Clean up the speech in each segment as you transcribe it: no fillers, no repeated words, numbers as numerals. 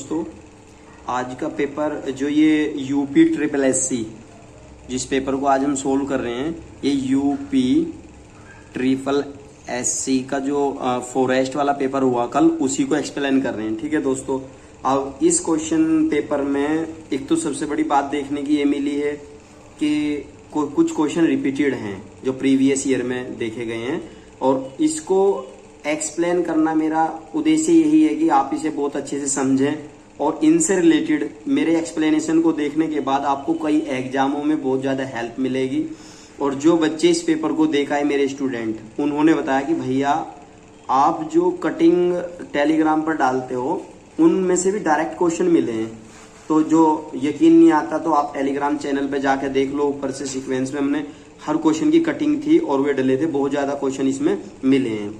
दोस्तों, आज का पेपर जो ये यूपी ट्रिपल एससी जिस पेपर को आज हम सोल्व कर रहे हैं, ये यूपी ट्रिपल एससी का जो फॉरेस्ट वाला पेपर हुआ कल, उसी को एक्सप्लेन कर रहे हैं। ठीक है दोस्तों, अब इस क्वेश्चन पेपर में एक तो सबसे बड़ी बात देखने की ये मिली है कि कुछ क्वेश्चन रिपीटेड हैं जो प्रीवियस ईयर में देखे गए हैं, और इसको एक्सप्लेन करना मेरा उद्देश्य यही है कि आप इसे बहुत अच्छे से समझें और इनसे रिलेटेड मेरे एक्सप्लेनेशन को देखने के बाद आपको कई एग्जामों में बहुत ज़्यादा हेल्प मिलेगी। और जो बच्चे इस पेपर को देख आए मेरे स्टूडेंट, उन्होंने बताया कि भैया आप जो कटिंग टेलीग्राम पर डालते हो उनमें से भी डायरेक्ट क्वेश्चन मिले हैं, तो जो यकीन नहीं आता तो आप टेलीग्राम चैनल पे जाके देख लो। ऊपर से सीक्वेंस में हमने हर क्वेश्चन की कटिंग थी और वे डले थे, बहुत ज़्यादा क्वेश्चन इसमें मिले हैं।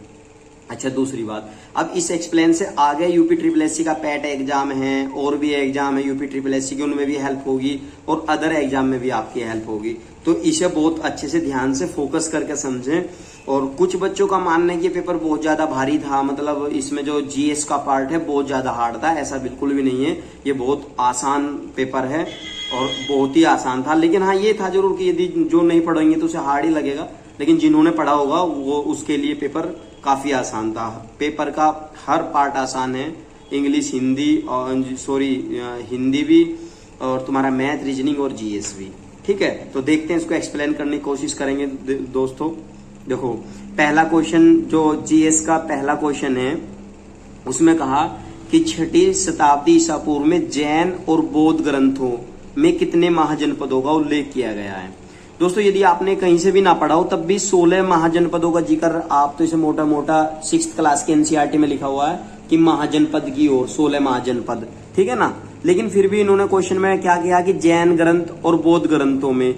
अच्छा, दूसरी बात, अब इस एक्सप्लेन से आगे यूपी ट्रिपल एससी का पैट एग्जाम है और भी एग्जाम है यूपी ट्रिपल एससी के, उनमें भी हेल्प होगी और अदर एग्जाम में भी आपकी हेल्प होगी। तो इसे बहुत अच्छे से ध्यान से फोकस करके समझें। और कुछ बच्चों का मानना है कि पेपर बहुत ज्यादा भारी था, मतलब इसमें जो जीएस का पार्ट है बहुत ज्यादा हार्ड था। ऐसा बिल्कुल भी नहीं है, ये बहुत आसान पेपर है और बहुत ही आसान था। लेकिन हाँ, ये था जरूर कि यदि जो नहीं पढ़ेंगे तो उसे हार्ड ही लगेगा, लेकिन जिन्होंने पढ़ा होगा वो उसके लिए पेपर काफी आसान था। पेपर का हर पार्ट आसान है, इंग्लिश, हिंदी और हिंदी भी, और तुम्हारा मैथ, रीजनिंग और जीएस भी। ठीक है, तो देखते हैं, इसको एक्सप्लेन करने की कोशिश करेंगे दोस्तों। देखो, पहला क्वेश्चन जो जीएस का पहला क्वेश्चन है, उसमें कहा कि 6वीं शताब्दी ईसा पूर्व में जैन और बौद्ध ग्रंथों में कितने महाजनपदों का उल्लेख किया गया है। दोस्तों, यदि आपने कहीं से भी ना पढ़ा हो तब भी 16 महाजनपदों का जिक्र, आप तो इसे मोटा मोटा 6th क्लास के एनसीईआरटी में लिखा हुआ है कि महाजनपद की ओर 16 महाजनपद, ठीक है ना। लेकिन फिर भी इन्होंने क्वेश्चन में क्या किया कि जैन ग्रंथ और बौद्ध ग्रंथों में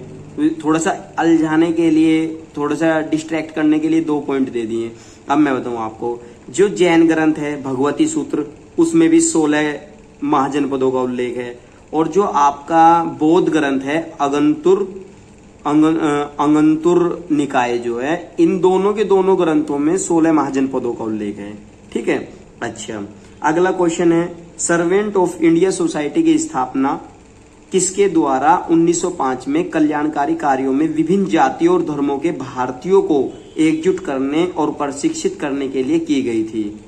थोड़ा सा अलझाने के लिए, थोड़ा सा डिस्ट्रैक्ट करने के लिए 2 पॉइंट दे दिए। अब मैं बताऊं आपको, जो जैन ग्रंथ है भगवती सूत्र, उसमें भी 16 महाजनपदों का उल्लेख है, और जो आपका बौद्ध ग्रंथ है अंगंतुर निकाय जो है, इन दोनों के दोनों ग्रंथों में 16 महाजनपदों का उल्लेख है। ठीक है। अच्छा, अगला क्वेश्चन है, सर्वेंट ऑफ इंडिया सोसाइटी की स्थापना किसके द्वारा 1905 में कल्याणकारी कार्यों में विभिन्न जातियों और धर्मों के भारतीयों को एकजुट करने और प्रशिक्षित करने के लिए की गई थी।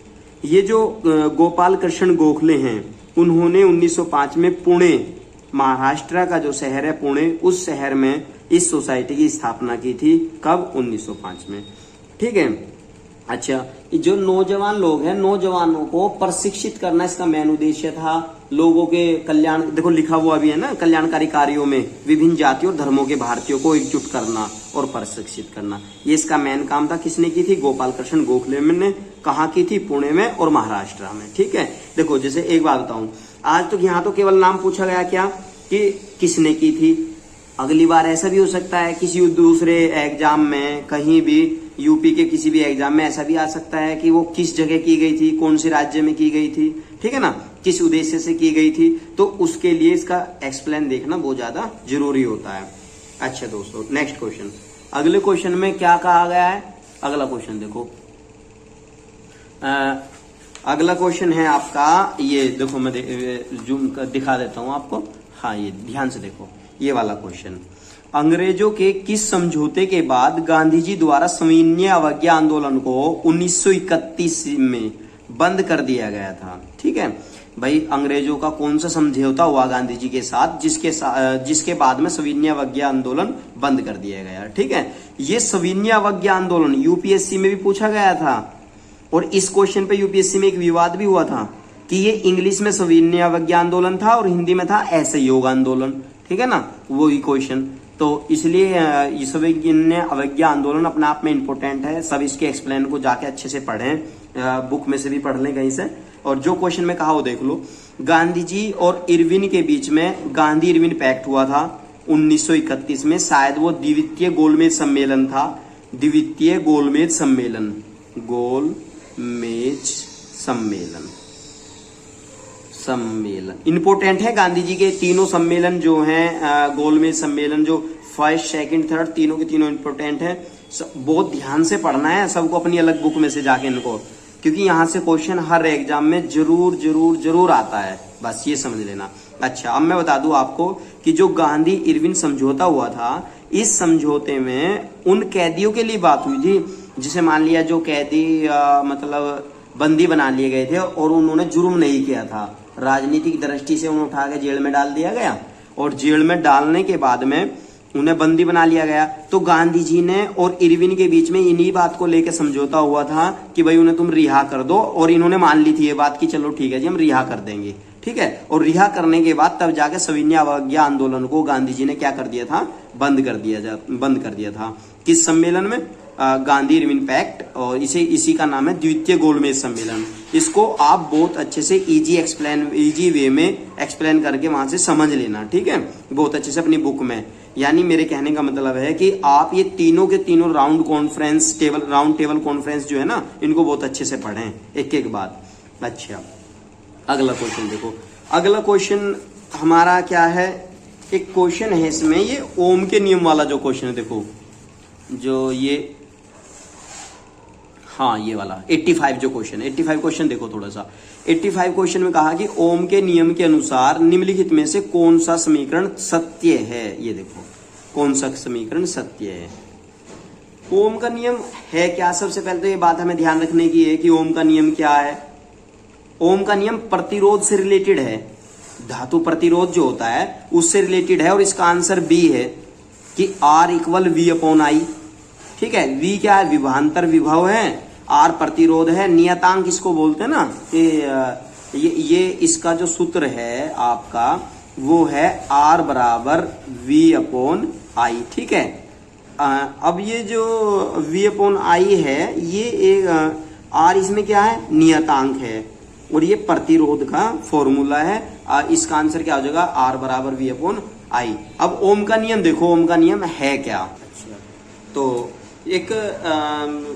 ये जो गोपाल कृष्ण गोखले हैं, उन्होंने 1905 में पुणे, महाराष्ट्र का जो शहर है पुणे, उस शहर में इस सोसाइटी की स्थापना की थी। कब? 1905 में। ठीक है। अच्छा, जो नौजवान लोग हैं, नौजवानों को प्रशिक्षित करना इसका मेन उद्देश्य था। लोगों के कल्याण, देखो लिखा हुआ भी है ना, कल्याणकारी कार्यों में विभिन्न जातियों और धर्मों के भारतीयों को एकजुट करना और प्रशिक्षित करना, ये इसका मेन काम था। किसने की थी? गोपाल कृष्ण गोखले ने। कहाँ की थी? पुणे में और महाराष्ट्र में। ठीक है। देखो, जैसे एक बात बताऊं, आज तो यहाँ तो केवल नाम पूछा गया क्या कि किसने की थी। अगली बार ऐसा भी हो सकता है किसी दूसरे एग्जाम में, कहीं भी यूपी के किसी भी एग्जाम में ऐसा भी आ सकता है कि वो किस जगह की गई थी, कौन से राज्य में की गई थी, ठीक है ना, किस उद्देश्य से की गई थी। तो उसके लिए इसका एक्सप्लेन देखना बहुत ज्यादा जरूरी होता है। अच्छा दोस्तों, नेक्स्ट क्वेश्चन, अगले क्वेश्चन में क्या कहा गया है। अगला क्वेश्चन देखो, अगला क्वेश्चन है आपका, ये देखो मैं जूम दिखा देता हूं आपको। हाँ, ये ध्यान से देखो, ये वाला क्वेश्चन, अंग्रेजों के किस समझौते के बाद गांधी जी द्वारा सविनय अवज्ञा आंदोलन को 1931 में बंद कर दिया गया था। ठीक है भाई, अंग्रेजों का कौन सा समझौता हुआ गांधी जी के साथ जिसके बाद में सविनय अवज्ञा आंदोलन बंद कर दिया गया। ठीक है, ये सविनय अवज्ञा आंदोलन यूपीएससी में भी पूछा गया था, और इस क्वेश्चन पे यूपीएससी में एक विवाद भी हुआ था कि ये इंग्लिश में सविनय अवज्ञा आंदोलन था और हिंदी में था असहयोग आंदोलन। ठीक है ना, वही क्वेश्चन। तो इसलिए सविनय अवज्ञा आंदोलन अपने आप में इंपॉर्टेंट है। सब इसके एक्सप्लेन को जाके अच्छे से पढ़ें, बुक में से भी पढ़ लें कहीं से। और जो क्वेश्चन में कहा वो देख लो, गांधी जी और इरविन के बीच में गांधी इरविन पैक्ट हुआ था 1931 में। शायद वो द्वितीय गोलमेज सम्मेलन था, द्वितीय गोलमेज सम्मेलन, गोलमेज सम्मेलन इंपोर्टेंट है। गांधी जी के तीनों सम्मेलन जो हैं, गोलमेज सम्मेलन जो फर्स्ट, सेकंड, थर्ड, तीनों के तीनों इंपोर्टेंट है। बहुत ध्यान से पढ़ना है सबको, अपनी अलग बुक में से जाके इनको। क्योंकि यहां से क्वेश्चन हर एग्जाम में जरूर जरूर जरूर आता है, बस ये समझ लेना। अच्छा, अब मैं बता दूं आपको कि जो गांधी इरविन समझौता हुआ था, इस समझौते में उन कैदियों के लिए बात हुई थी, जिसे मान लिया जो कैदी मतलब बंदी बना लिए गए थे और उन्होंने जुर्म नहीं किया था, राजनीतिक दृष्टि से उन्हें उठा के जेल में डाल दिया गया और जेल में डालने के बाद में उन्हें बंदी बना लिया गया। तो गांधी जी ने और इरविन के बीच में इन्हीं बात को लेकर समझौता हुआ था कि भाई उन्हें तुम रिहा कर दो, और इन्होंने मान ली थी ये बात कि चलो ठीक है जी, हम रिहा कर देंगे, ठीक है। और रिहा करने के बाद तब जाके सविनय अवज्ञा आंदोलन को गांधी जी ने क्या कर दिया था, बंद कर दिया था। किस सम्मेलन में? गांधी इरविन पैक्ट, और इसी का नाम है द्वितीय गोलमेज सम्मेलन। इसको आप बहुत अच्छे से इजी वे में एक्सप्लेन करके वहां से समझ लेना, ठीक है, बहुत अच्छे से अपनी बुक में। यानी मेरे कहने का मतलब है कि आप ये तीनों के तीनों राउंड टेबल कॉन्फ्रेंस जो है ना, इनको बहुत अच्छे से पढ़ें एक एक बात। अच्छा, अगला क्वेश्चन देखो। अगला क्वेश्चन हमारा क्या है, एक क्वेश्चन है इसमें, ये ओम के नियम वाला जो क्वेश्चन है, देखो जो ये, हाँ ये वाला 85 जो क्वेश्चन, 85 क्वेश्चन देखो थोड़ा सा। 85 क्वेश्चन में कहा कि ओम के नियम के अनुसार निम्नलिखित में से कौन सा समीकरण सत्य है। ये देखो कौन सा समीकरण सत्य है। ओम का नियम है क्या? सबसे पहले तो ये बात हमें ध्यान रखने की है कि ओम का नियम क्या है। ओम का नियम प्रतिरोध से रिलेटेड है, धातु प्रतिरोध जो होता है उससे रिलेटेड है, और इसका आंसर बी है कि R equal V upon I, ठीक है। V क्या है? विभवांतर विभव है, R प्रतिरोध है, नियतांक इसको बोलते हैं ना कि ये इसका जो सूत्र है आपका वो है R बराबर V अपॉन आई, ठीक है। अब ये जो V अपॉन आई है, ये एक R इसमें क्या है? नियतांक है, और ये प्रतिरोध का फॉर्मूला है। इसका आंसर क्या हो जाएगा? R बराबर V अपॉन आई। अब ओम का नियम देखो, ओम का नियम है क्या? अच्छा, तो एक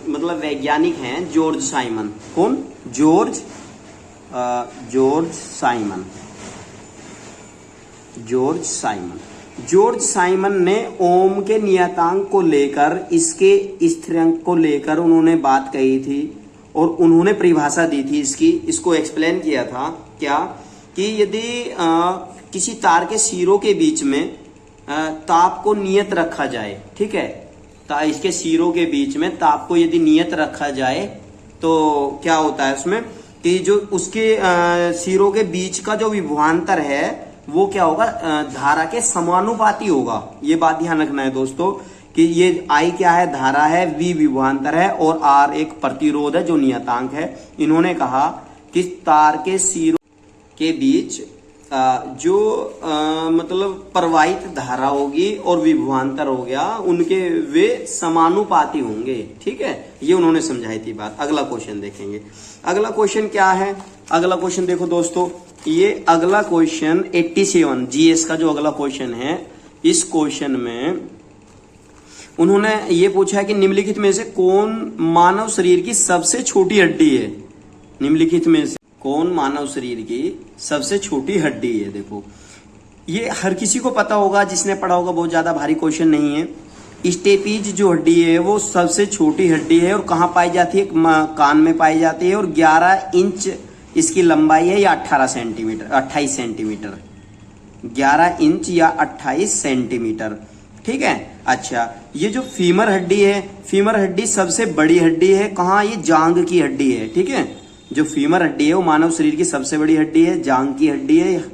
मतलब वैज्ञानिक हैं जॉर्ज साइमन। कौन? George Simon. जॉर्ज साइमन ने ओम के नियतांक को लेकर, इसके स्थिरांक को लेकर उन्होंने बात कही थी और उन्होंने परिभाषा दी थी इसको एक्सप्लेन किया था क्या, कि यदि किसी तार के सिरों के बीच में ताप को नियत रखा जाए, ठीक है, इसके सिरों के बीच में ताप को यदि नियत रखा जाए तो क्या होता है उसमें कि जो उसके सिरों के बीच का जो विभवांतर है वो क्या होगा? धारा के समानुपाती होगा। ये बात ध्यान रखना है दोस्तों कि ये आई क्या है? धारा है, वी विभवांतर है, और आर एक प्रतिरोध है जो नियतांक है। इन्होंने कहा कि तार के सिरों के बीच जो मतलब प्रवाहित धारा होगी और विभवांतर हो गया, उनके वे समानुपाती होंगे, ठीक है। ये उन्होंने समझाई थी बात। अगला क्वेश्चन देखेंगे। अगला क्वेश्चन क्या है? अगला क्वेश्चन देखो दोस्तों, ये अगला क्वेश्चन 87 जीएस का जो अगला क्वेश्चन है, इस क्वेश्चन में उन्होंने ये पूछा है कि निम्नलिखित में से कौन मानव शरीर की सबसे छोटी हड्डी है। निम्नलिखित में से कौन मानव शरीर की सबसे छोटी हड्डी है? देखो ये हर किसी को पता होगा, जिसने पढ़ा होगा, बहुत ज्यादा भारी क्वेश्चन नहीं है। स्टेपीज जो हड्डी है वो सबसे छोटी हड्डी है, और कहाँ पाई जाती है? कान में पाई जाती है, और 11 इंच इसकी लंबाई है, या 28 सेंटीमीटर 11 इंच या 28 सेंटीमीटर, ठीक है। अच्छा, ये जो फीमर हड्डी है, फीमर हड्डी सबसे बड़ी हड्डी है। कहाँ? ये जांग की हड्डी है, ठीक है। जो फीमर हड्डी है वो मानव शरीर की सबसे बड़ी हड्डी है, जांग की हड्डी है।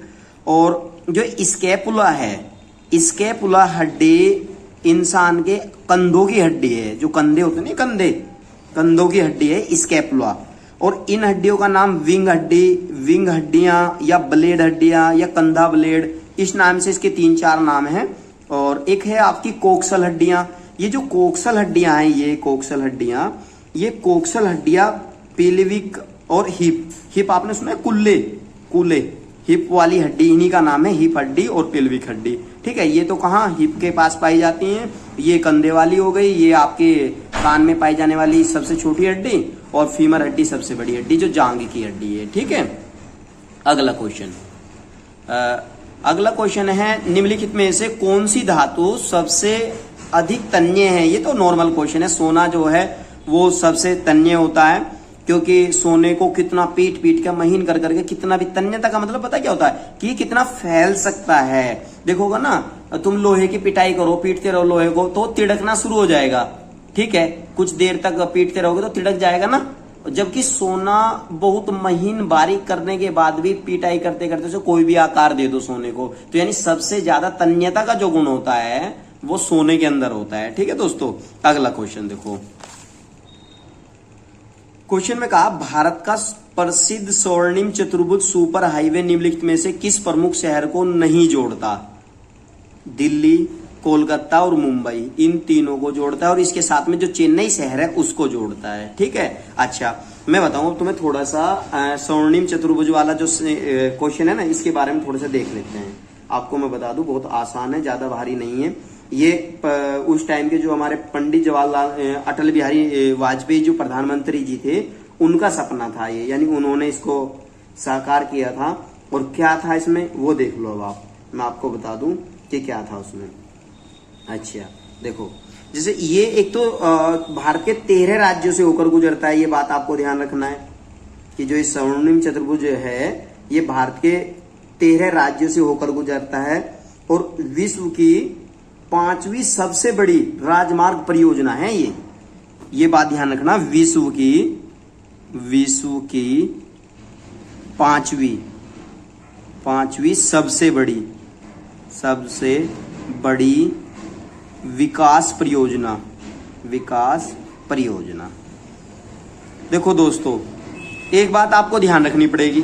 और जो स्कैपुला है, स्कैपुला हड्डी इंसान के कंधों की हड्डी है। जो कंधे होते हैं ना, कंधों की हड्डी है स्कैपुला। और इन हड्डियों का नाम विंग हड्डियां या ब्लेड हड्डियां या कंधा ब्लेड, इस नाम से इसके 3-4 नाम हैं। और एक है आपकी कोक्सल हड्डियां। ये जो कोक्सल हड्डियां हैं, ये कोक्सल हड्डियां पेल्विक और हिप आपने सुना है? कूले हिप वाली हड्डी, इन्हीं का नाम है हिप हड्डी और पेल्विक हड्डी, ठीक है। ये तो कहाँ? हिप के पास पाई जाती हैं। ये कंधे वाली हो गई, ये आपके कान में पाई जाने वाली सबसे छोटी हड्डी, और फीमर हड्डी सबसे बड़ी हड्डी जो जांग की हड्डी है, ठीक है। अगला क्वेश्चन है निम्नलिखित में से कौन सी धातु सबसे अधिक तन्य है? ये तो नॉर्मल क्वेश्चन है। सोना जो है वो सबसे तन्य होता है, क्योंकि सोने को कितना पीट पीट के महीन कर करके कितना भी, तन्यता का मतलब पता क्या होता है कि कितना फैल सकता है। देखोगा ना, तुम लोहे की पिटाई करो, पीटते रहो लोहे को तो तिड़कना शुरू हो जाएगा, ठीक है, कुछ देर तक पीटते रहोगे तो तिड़क जाएगा ना। जबकि सोना बहुत महीन बारीक करने के बाद भी पिटाई करते करते उसे कोई भी आकार दे दो सोने को, तो यानी सबसे ज्यादा तन्यता का जो गुण होता है वो सोने के अंदर होता है। ठीक है दोस्तों, अगला क्वेश्चन देखो। क्वेश्चन में कहा भारत का प्रसिद्ध स्वर्णिम चतुर्भुज सुपर हाईवे निम्नलिखित में से किस प्रमुख शहर को नहीं जोड़ता? दिल्ली, कोलकाता और मुंबई, इन तीनों को जोड़ता है और इसके साथ में जो चेन्नई शहर है उसको जोड़ता है। ठीक है, अच्छा मैं बताऊं तुम्हें थोड़ा सा स्वर्णिम चतुर्भुज वाला जो क्वेश्चन है ना, इसके बारे में थोड़ा सा देख लेते हैं। आपको मैं बता दूं बहुत आसान है, ज्यादा भारी नहीं है। ये उस टाइम के जो हमारे पंडित जवाहरलाल अटल बिहारी वाजपेयी जो प्रधानमंत्री जी थे, उनका सपना था ये, यानी उन्होंने इसको साकार किया था। और क्या था इसमें वो देख लो। अब आप, मैं आपको बता दूं कि क्या था उसमें। अच्छा देखो, जैसे ये एक तो भारत के 13 राज्यों से होकर गुजरता है, ये बात आपको ध्यान रखना है कि जो ये स्वर्णिम चतुर्भुज है ये भारत के 13 राज्यों से होकर गुजरता है और विश्व की 5वीं सबसे बड़ी राजमार्ग परियोजना है ये बात ध्यान रखना। विश्व की 5वीं सबसे बड़ी विकास परियोजना। देखो दोस्तों, एक बात आपको ध्यान रखनी पड़ेगी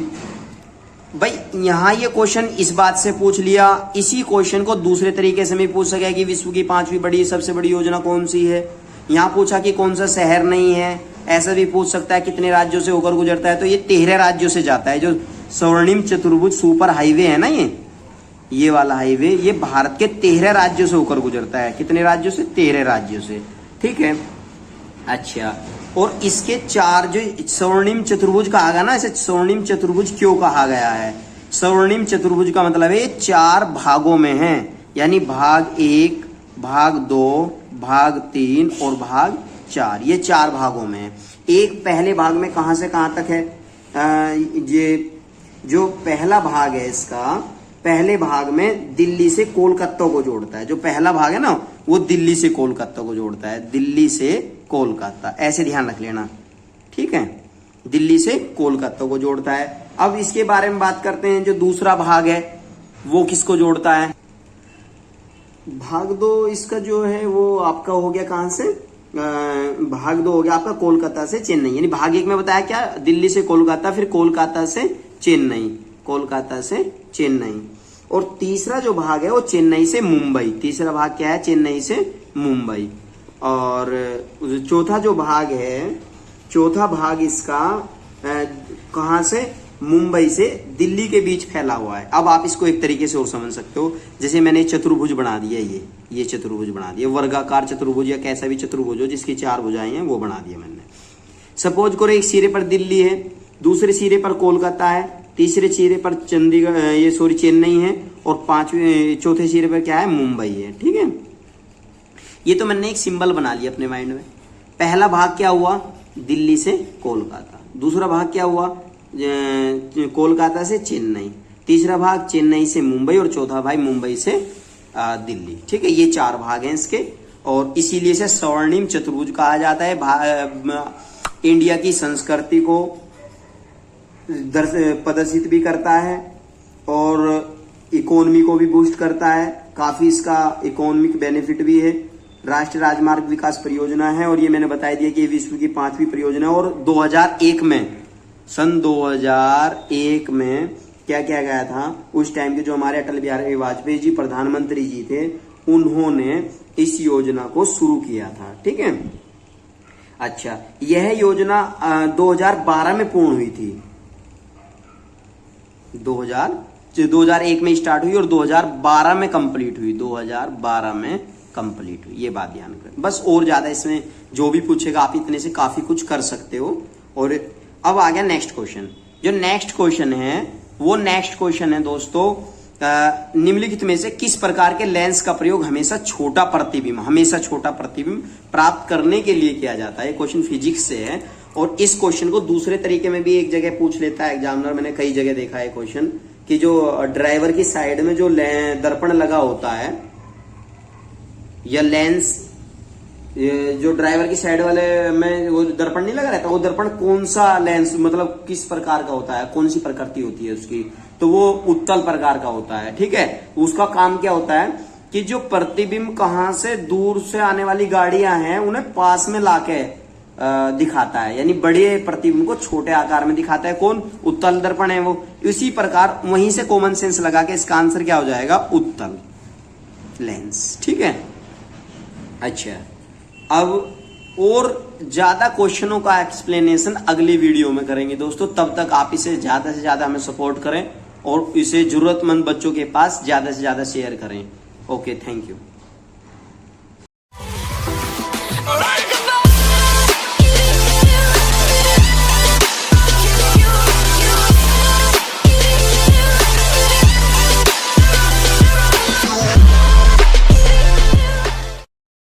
भाई, यहां ये क्वेश्चन इस बात से पूछ लिया, इसी क्वेश्चन को दूसरे तरीके से भी पूछ सके कि विश्व की 5वीं सबसे बड़ी योजना कौन सी है। यहां पूछा कि कौन सा शहर नहीं है, ऐसा भी पूछ सकता है कितने राज्यों से होकर गुजरता है, तो ये 13 राज्यों से जाता है। जो स्वर्णिम चतुर्भुज सुपर हाईवे है ना, ये वाला हाईवे, ये भारत के 13 राज्यों से होकर गुजरता है। कितने राज्यों से? 13 राज्यों से। ठीक है, अच्छा, और इसके 4 जो स्वर्णिम चतुर्भुज कहा गया ना, इसे स्वर्णिम चतुर्भुज क्यों कहा गया है? स्वर्णिम चतुर्भुज का मतलब है ये 4 भागों में है, यानी भाग 1, भाग 2, भाग 3 और भाग 4, ये 4 भागों में है। एक पहले भाग में कहां से कहां तक है? ये जो पहला भाग है इसका, पहले भाग में दिल्ली से कोलकाता को जोड़ता है। जो पहला भाग है ना, वो दिल्ली से कोलकाता को जोड़ता है, दिल्ली से कोलकाता, ऐसे ध्यान रख लेना। ठीक है, दिल्ली से कोलकाता को जोड़ता है। अब इसके बारे में बात करते हैं। जो दूसरा भाग है वो किसको जोड़ता है? भाग 2 इसका जो है वो आपका हो गया कहां से? भाग 2 हो गया आपका कोलकाता से चेन्नई। यानी भाग 1 में बताया क्या? दिल्ली से कोलकाता, फिर कोलकाता से चेन्नई, कोलकाता से चेन्नई। और तीसरा जो भाग है वो चेन्नई से मुंबई। तीसरा भाग क्या है? चेन्नई से मुंबई। और चौथा जो भाग है, चौथा भाग इसका कहां से? मुंबई से दिल्ली के बीच फैला हुआ है। अब आप इसको एक तरीके से और समझ सकते हो, जैसे मैंने चतुर्भुज बना दिया, ये चतुर्भुज बना दिया, वर्गाकार चतुर्भुज या कैसा भी चतुर्भुज हो जिसकी 4 भुजाएं हैं, वो बना दिया मैंने। सपोज करो एक सिरे पर दिल्ली है, दूसरे सिरे पर कोलकाता है, तीसरे सिरे पर चेन्नई है और चौथे सिरे पर क्या है? मुंबई है। ठीक है, ये तो मैंने एक सिंबल बना लिया अपने माइंड में। पहला भाग क्या हुआ? दिल्ली से कोलकाता। दूसरा भाग क्या हुआ? कोलकाता से चेन्नई। तीसरा भाग चेन्नई से मुंबई और चौथा भाग मुंबई से दिल्ली। ठीक है, ये 4 भाग हैं इसके और इसीलिए इसे स्वर्णिम चतुर्भुज कहा जाता है। इंडिया की संस्कृति को प्रदर्शित भी करता है और इकोनॉमी को भी बूस्ट करता है। काफी इसका इकोनॉमिक बेनिफिट भी है। राष्ट्रीय राजमार्ग विकास परियोजना है और ये मैंने बता दिया कि विश्व की 5वीं परियोजना। और 2001 में, सन 2001 में क्या किया गया था? उस टाइम के जो हमारे अटल बिहारी वाजपेयी जी प्रधानमंत्री जी थे, उन्होंने इस योजना को शुरू किया था। ठीक है, अच्छा, यह योजना 2012 में पूर्ण हुई थी। 2001 में स्टार्ट हुई और 2012 में कंप्लीट हुई। 2012 में कंप्लीट हुई, ये बात ध्यान करें। बस और ज्यादा इसमें जो भी पूछेगा आप इतने से काफी कुछ कर सकते हो। और अब आ गया नेक्स्ट क्वेश्चन। जो नेक्स्ट क्वेश्चन है वो नेक्स्ट क्वेश्चन है दोस्तों, निम्नलिखित में से किस प्रकार के लेंस का प्रयोग हमेशा छोटा प्रतिबिंब प्राप्त करने के लिए किया जाता है? क्वेश्चन फिजिक्स से है और इस क्वेश्चन को दूसरे तरीके में भी एक जगह पूछ लेता है एग्जामिनर, मैंने कई जगह देखा है क्वेश्चन, कि जो ड्राइवर की साइड में जो दर्पण लगा होता है या लेंस, जो ड्राइवर की साइड वाले में वो दर्पण नहीं लगा रहता, वो दर्पण कौन सा लेंस, मतलब किस प्रकार का होता है, कौन सी प्रकृति होती है उसकी, तो वो उत्तल प्रकार का होता है। ठीक है, उसका काम क्या होता है कि जो प्रतिबिंब कहां से दूर से आने वाली गाड़ियां हैं उन्हें पास में लाके दिखाता है, यानी बड़े प्रतिबिंब को छोटे आकार में दिखाता है। कौन? उत्तल दर्पण है वो। इसी प्रकार वहीं से कॉमन सेंस लगा के इसका आंसर क्या हो जाएगा? उत्तल लेंस। ठीक है, अच्छा अब और ज्यादा क्वेश्चनों का एक्सप्लेनेशन अगली वीडियो में करेंगे दोस्तों। तब तक आप इसे ज्यादा से ज्यादा हमें सपोर्ट करें और इसे जरूरतमंद बच्चों के पास ज्यादा से ज्यादा शेयर करें। Okay, thank you.